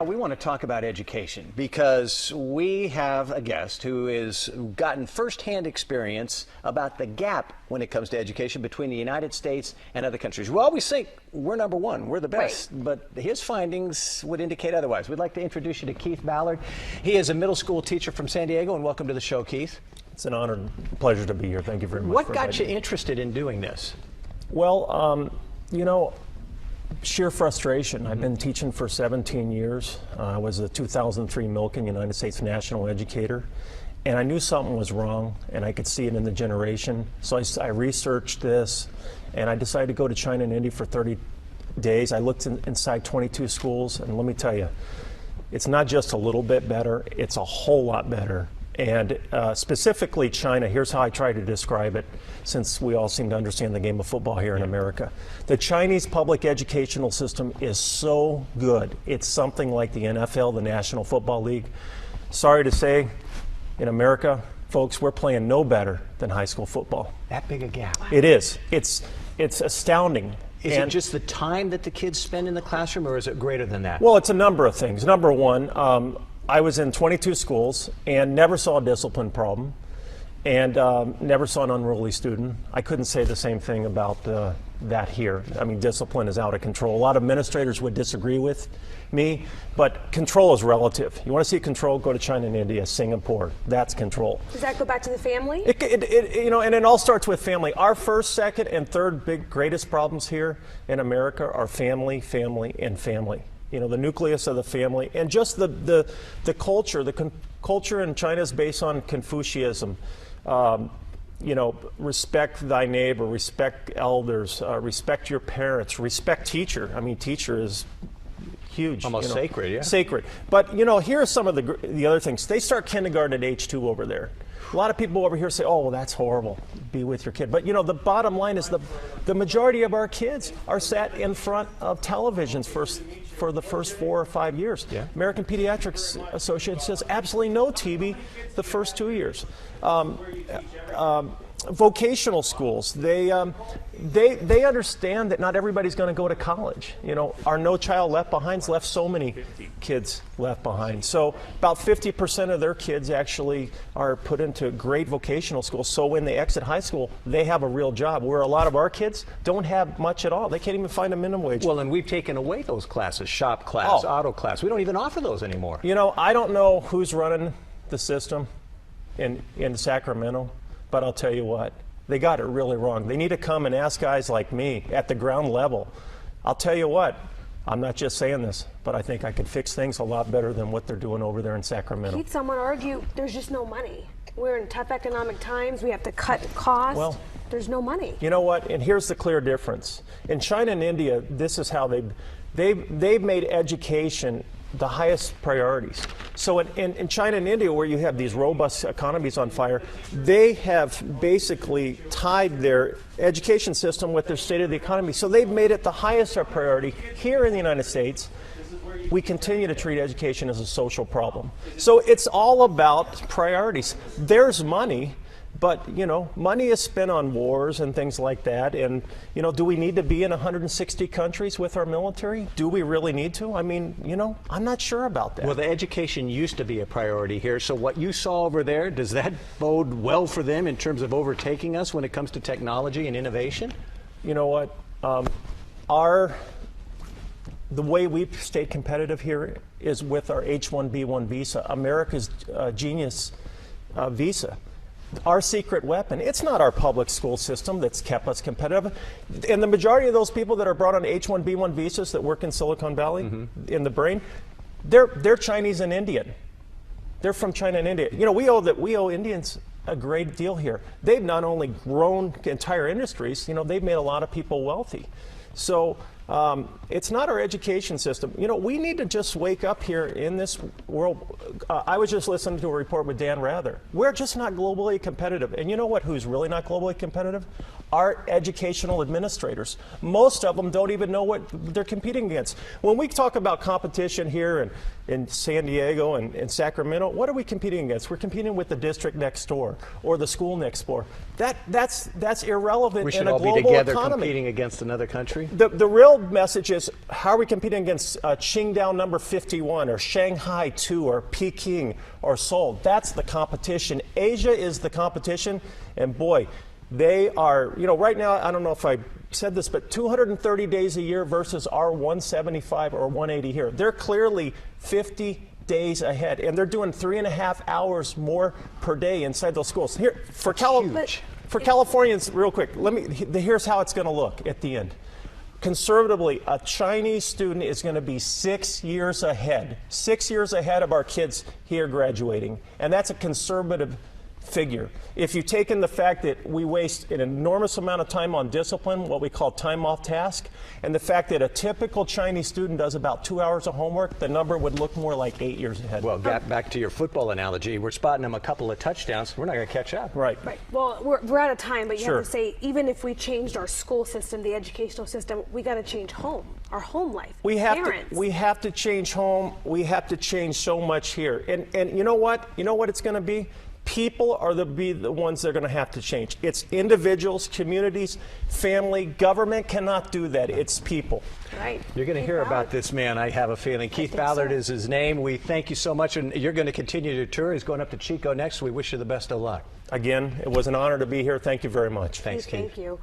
We want to talk about education because we have a guest who has gotten firsthand experience about the gap when it comes to education between the United States and other countries. We always think we're number one, we're the best, right, but his findings would indicate otherwise. We'd like to introduce you to Keith Ballard. He is a middle school teacher from San Diego, and welcome to the show, Keith. It's an honor and pleasure to be here. Thank you very much. What got you interested in doing this? Well, sheer frustration. I've been teaching for 17 years. I was a 2003 Milken United States National Educator, and I knew something was wrong, and I could see it in the generation. So I researched this, and I decided to go to China and India for 30 days. I looked inside 22 schools, and let me tell you, it's not just a little bit better, it's a whole lot better. And specifically China, here's how I try to describe it, since we all seem to understand the game of football here in America. The Chinese public educational system is so good. It's something like the NFL, the National Football League. Sorry to say, in America, folks, we're playing no better than high school football. That big a gap. It is. It's astounding. Is it just the time that the kids spend in the classroom, or is it greater than that? Well, it's a number of things. Number one, I was in 22 schools and never saw a discipline problem and never saw an unruly student. I couldn't say the same thing about that here. I mean, discipline is out of control. A lot of administrators would disagree with me, but control is relative. You want to see control, go to China and India, Singapore. That's control. Does that go back to the family? And it all starts with family. Our first, second, and third greatest problems here in America are family, family, and family. You know, the nucleus of the family, and just the culture. The culture in China is based on Confucianism. Respect thy neighbor, respect elders, respect your parents, respect teacher. I mean, teacher is huge. Almost sacred, yeah. Sacred. But, here are some of the other things. They start kindergarten at age 2 over there. A lot of people over here say, oh, well, that's horrible, be with your kid. But, the bottom line is the majority of our kids are sat in front of televisions for the first 4 or 5 years. Yeah. American Pediatrics Association says absolutely no TV the first 2 years. Vocational schools, they understand that not everybody's going to go to college. Our No Child Left Behind's left so many kids left behind. So about 50% of their kids actually are put into great vocational schools. So when they exit high school, they have a real job, where a lot of our kids don't have much at all. They can't even find a minimum wage. Well, and we've taken away those classes, shop class, auto class. We don't even offer those anymore. I don't know who's running the system in Sacramento, but I'll tell you what, they got it really wrong. They need to come and ask guys like me at the ground level. I'll tell you what, I'm not just saying this, but I think I could fix things a lot better than what they're doing over there in Sacramento. Keith, some would argue there's just no money. We're in tough economic times. We have to cut costs. Well, there's no money. You know what? And here's the clear difference. In China and India, this is how they've made education the highest priorities. So in China and India, where you have these robust economies on fire, they have basically tied their education system with their state of the economy. So they've made it the highest priority. Here in the United States, we continue to treat education as a social problem. So it's all about priorities. There's money, but money is spent on wars and things like that. And do we need to be in 160 countries with our military? Do we really need to? I mean, I'm not sure about that. Well, the education used to be a priority here. So what you saw over there, does that bode well for them in terms of overtaking us when it comes to technology and innovation? You know what? The way we've stayed competitive here is with our H-1B1 visa, America's genius visa. Our secret weapon. It's not our public school system that's kept us competitive. And the majority of those people that are brought on H-1B1 visas that work in Silicon Valley, in the brain, they're Chinese and Indian. They're from China and India. We owe Indians a great deal here. They've not only grown entire industries, they've made a lot of people wealthy. So it's not our education system. We need to just wake up here in this world. I was just listening to a report with Dan Rather. We're just not globally competitive. And you know what? Who's really not globally competitive? Our educational administrators. Most of them don't even know what they're competing against. When we talk about competition here in San Diego and in Sacramento, what are we competing against? We're competing with the district next door or the school next door. That's irrelevant in a global economy. We should all be together competing against another country. The real real message is, how are we competing against Qingdao number 51 or Shanghai 2 or Peking or Seoul? That's the competition. Asia is the competition, and boy, they are, right now, I don't know if I said this, but 230 days a year versus our 175 or 180 here. They're clearly 50 days ahead, and they're doing 3.5 hours more per day inside those schools. Here, for Californians, real quick, here's how it's going to look at the end. Conservatively, a Chinese student is going to be 6 years ahead. 6 years ahead of our kids here graduating, and that's a conservative figure. If you take in the fact that we waste an enormous amount of time on discipline, what we call time off task, and the fact that a typical Chinese student does about 2 hours of homework, the number would look more like 8 years ahead. Well, back to your football analogy, we're spotting them a couple of touchdowns. We're not going to catch up. Right. Well, we're out of time, but you have to say, even if we changed our school system, the educational system, we got to change home, our home life. We have to change home. We have to change so much here. And you know what? You know what it's going to be? People are the ones that are going to have to change. It's individuals, communities, family. Government cannot do that. It's people. Right. You're going to hear about this man, I have a feeling. Keith Ballard is his name. We thank you so much, and you're going to continue your tour. He's going up to Chico next. We wish you the best of luck. Again, it was an honor to be here. Thank you very much. Thanks, Keith. Thank you.